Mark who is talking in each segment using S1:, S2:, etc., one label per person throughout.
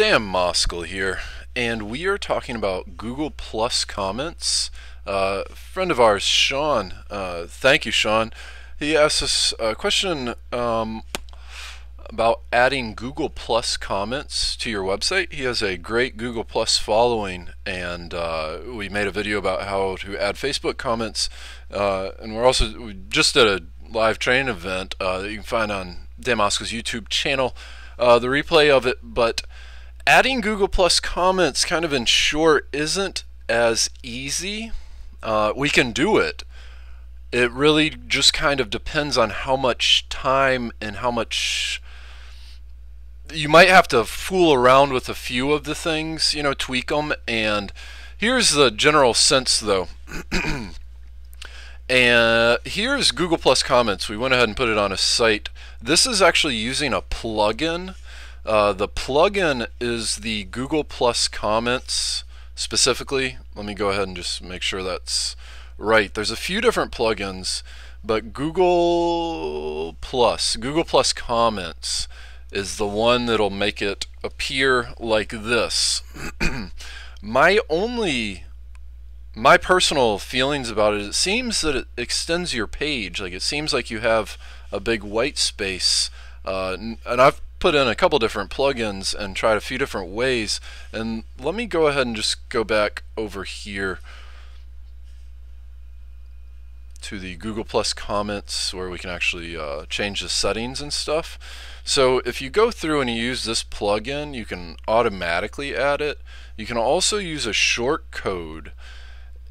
S1: Dan Moskal here, and we are talking about Google Plus comments. A friend of ours, Sean, thank you, Sean. He asked us a question about adding Google Plus comments to your website. He has a great Google Plus following, and we made a video about how to add Facebook comments. And we just did a live training event that you can find on Dan Moskal's YouTube channel. The replay of it, but adding Google Plus comments, kind of in short, isn't as easy. We can do it. It really just kind of depends on how much time and how much you might have to fool around with a few of the things, tweak them. And here's the general sense, though. And here's Google Plus comments. We went ahead and put it on a site. This is actually using a plugin. The plugin is the Google Plus comments specifically. Let me go ahead and just make sure that's right. There's a few different plugins, but Google Plus comments is the one that'll make it appear like this. My personal feelings about it seems that it extends your page. Like, it seems like you have a big white space, and I've put in a couple different plugins and tried a few different ways. And let me go ahead and just go back over here to the Google Plus comments where we can actually change the settings and stuff. So if you go through and you use this plugin, you can automatically add it. You can also use a short code.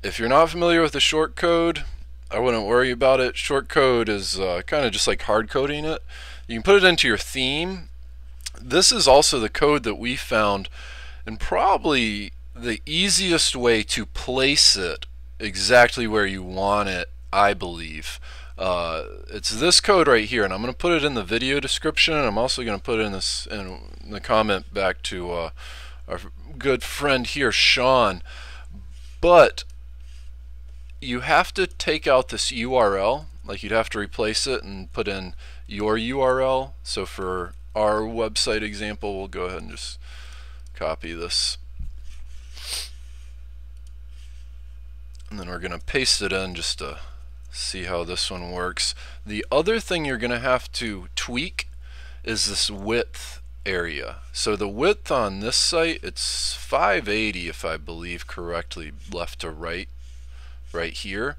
S1: If you're not familiar with the short code, I wouldn't worry about it. Short code is kind of just like hard coding it. You can put it into your theme. This is also the code that we found, and probably the easiest way to place it exactly where you want it, I believe. It's this code right here, and I'm going to put it in the video description, and I'm also going to put it in the comment back to our good friend here, Sean. But you have to take out this URL. Like, you'd have to replace it and put in your URL. So for our website example, we'll go ahead and just copy this, and then we're going to paste it in just to see how this one works. The other thing you're going to have to tweak is this width area. So the width on this site, it's 580 if I believe correctly, left to right here.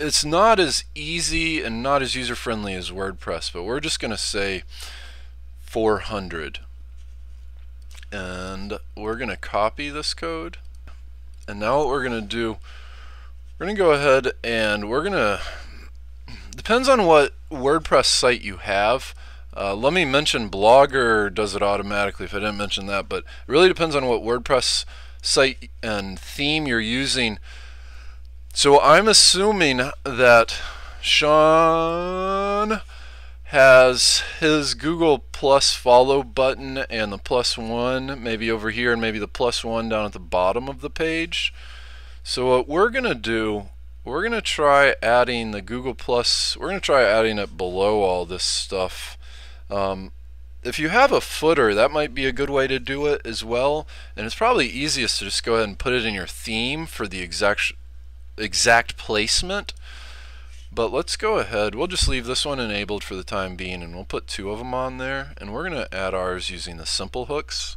S1: It's not as easy and not as user-friendly as WordPress, but we're just going to say 400. And we're going to copy this code. And now what we're going to do, we're going to go ahead and depends on what WordPress site you have. Let me mention Blogger does it automatically if I didn't mention that, but it really depends on what WordPress site and theme you're using. So I'm assuming that Sean has his Google Plus follow button and the +1 maybe over here, and maybe the +1 down at the bottom of the page. So what we're going to do, we're going to try adding the Google Plus, we're going to try adding it below all this stuff. If you have a footer, that might be a good way to do it as well, and it's probably easiest to just go ahead and put it in your theme for the exact placement. But let's go ahead, we'll just leave this one enabled for the time being, and we'll put 2 of them on there, and we're going to add ours using the simple hooks.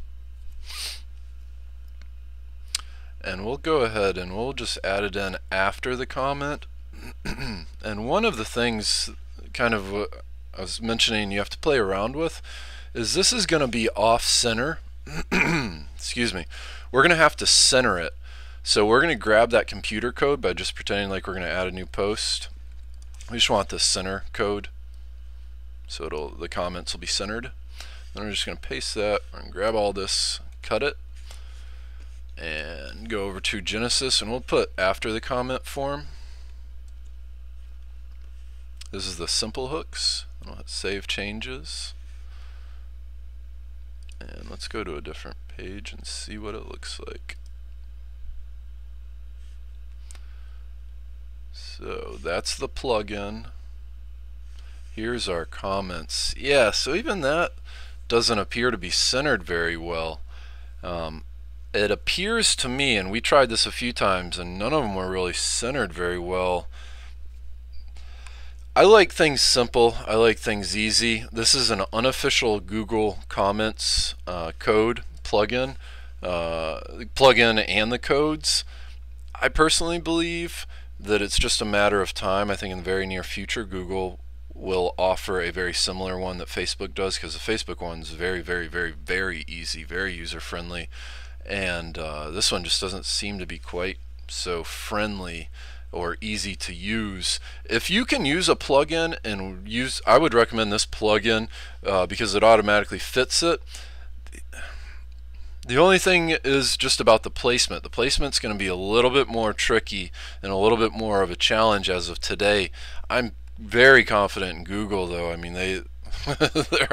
S1: And we'll go ahead and we'll just add it in after the comment. And one of the things kind of I was mentioning you have to play around with is this is going to be off center. Excuse me. We're going to have to center it. So we're going to grab that computer code by just pretending like we're going to add a new post. We just want the center code, so the comments will be centered. Then we're just going to paste that and grab all this, cut it, and go over to Genesis, and we'll put after the comment form. This is the simple hooks. We'll hit save changes, and let's go to a different page and see what it looks like. So that's the plugin. Here's our comments. Yeah, so even that doesn't appear to be centered very well. It appears to me, and we tried this a few times, and none of them were really centered very well. I like things simple. I like things easy. This is an unofficial Google Comments code plugin, and the codes. I personally believe that it's just a matter of time. I think in the very near future Google will offer a very similar one that Facebook does, because the Facebook one's very, very, very, very easy, very user-friendly, and this one just doesn't seem to be quite so friendly or easy to use. If you can use a plugin and use, I would recommend this plugin because it automatically fits it. The only thing is just about the placement. The placement's going to be a little bit more tricky and a little bit more of a challenge as of today. I'm very confident in Google, though. I mean, they're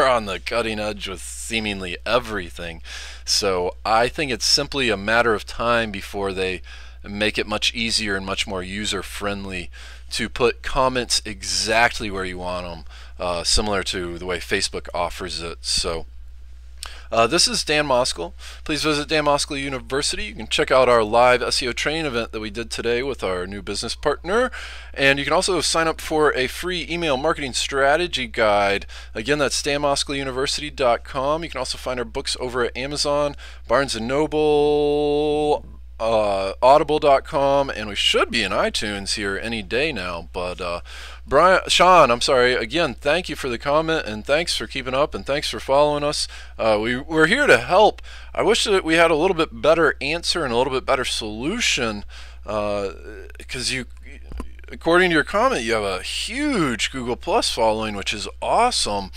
S1: on the cutting edge with seemingly everything. So I think it's simply a matter of time before they make it much easier and much more user-friendly to put comments exactly where you want them, similar to the way Facebook offers it. So this is Dan Moskal. Please visit Dan Moskal University. You can check out our live SEO training event that we did today with our new business partner. And you can also sign up for a free email marketing strategy guide. Again, that's danmoskaluniversity.com. You can also find our books over at Amazon, Barnes & Noble, audible.com, and we should be in iTunes here any day now. But Sean, I'm sorry, again, thank you for the comment, and thanks for keeping up, and thanks for following us. We're here to help. I wish that we had a little bit better answer and a little bit better solution, because according to your comment, you have a huge Google Plus following, which is awesome.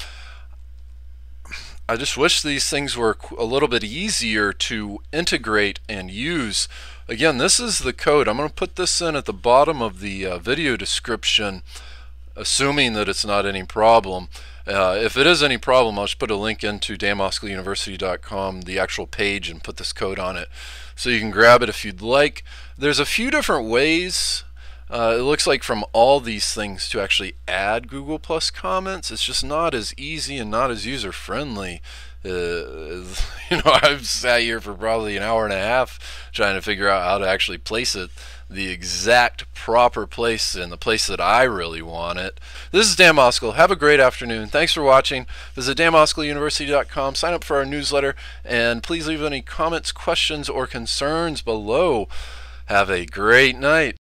S1: I just wish these things were a little bit easier to integrate and use. Again, this is the code. I'm going to put this in at the bottom of the video description, assuming that it's not any problem. If it is any problem, I'll just put a link into danmoskaluniversity.com, the actual page, and put this code on it. So you can grab it if you'd like. There's a few different ways, it looks like, from all these things to actually add Google Plus comments. It's just not as easy and not as user friendly. I've sat here for probably an hour and a half trying to figure out how to actually place it the exact proper place and the place that I really want it. This is Dan Moskal. Have a great afternoon. Thanks for watching. Visit danmoskaluniversity.com. Sign up for our newsletter, and please leave any comments, questions, or concerns below. Have a great night.